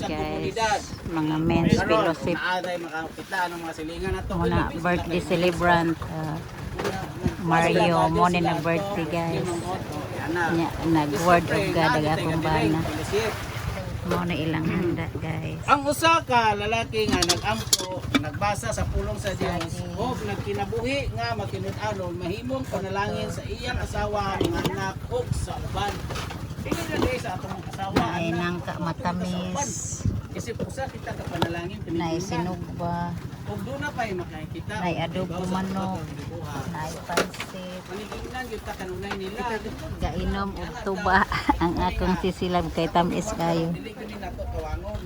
guys, mga men's fellowship. Muna birthday celebrant Mario mo na birthday guys. Nag-word of God ang akong bana. Mo na ilang handa guys. Ang usa ka lalaki nga nag-ampo, nagbasa sa pulong sa Dios o nagkinabuhi nga makinud-anon mahimong panalangin sa iyang asawa, mga anak ug sa uban. Tingin na sa atong asawa Ay nangka matamis. kasi usa kita ka panalangin Nay sinugba. ug do na pay makakita. Nay adobo manok. Nay pansit. Panigingnan gyud ta kanunay nila. Gainom og tuba ang akong sisilab kay tamis kayo. Dili ko ni nato kawangon.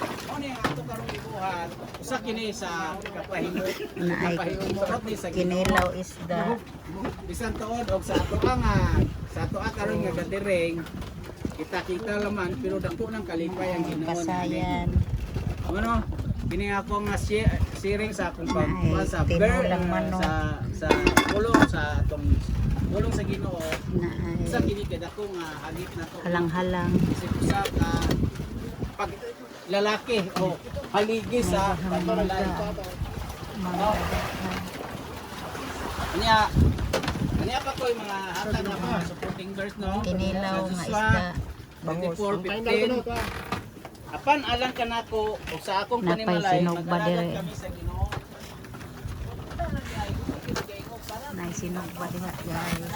Mo ni ato karong ibuhat, usa kini sa kapahimo. Naay Kapahimo ni sa kinilaw isda. Bisan tuod og sa ato sa ato karon nga gadireng kita laman pero dako nang kalipay ang Ginoo. Kasayan. Ano? Kini ako nga sharing sa akong Ay, sa tinulang manok. sa pulong sa atong pulong sa Ginoo. Naay Sa kini kada ko nga hagit na to. halang-halang. Kasi usa ka pag lalaki o haligi sa paglalay. Kanya pa ko yung mga hatag na mga supporting verse no. Kinilaw nga isda. 24:15. Apan alang ka nako o sa akong Napay panimalay sinugba magdalagan dire. kami sa Ginoo. Nay sinugba diha guys.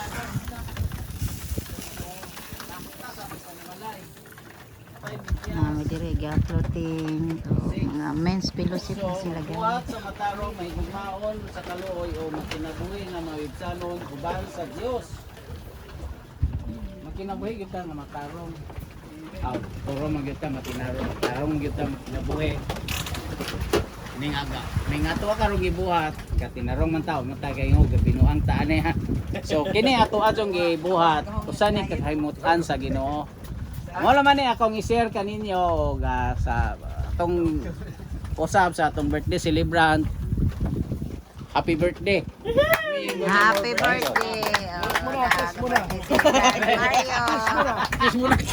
Nami dire ga-floating. Mga men's fellowship na sila Buhat guys. sa matarong may gumaon sa kaluoy o makinabuhi nga mawibsanon uban sa Dios. Makinabuhi gyud ta nga matarong. Aw, puro magyud ta matinarong. Tarong gyud ta makinabuhi. Ning aga. Ning ato karong gibuhat, katinarong man tawo man ta kay ngog binuang ta ani ha. So kini ato atong gibuhat, usa ni kahimutan sa Ginoo. Mo man ni akong i-share kaninyo og sa atong usab sa atong birthday celebrant. Happy birthday. Happy birthday. Mario. Kiss muna.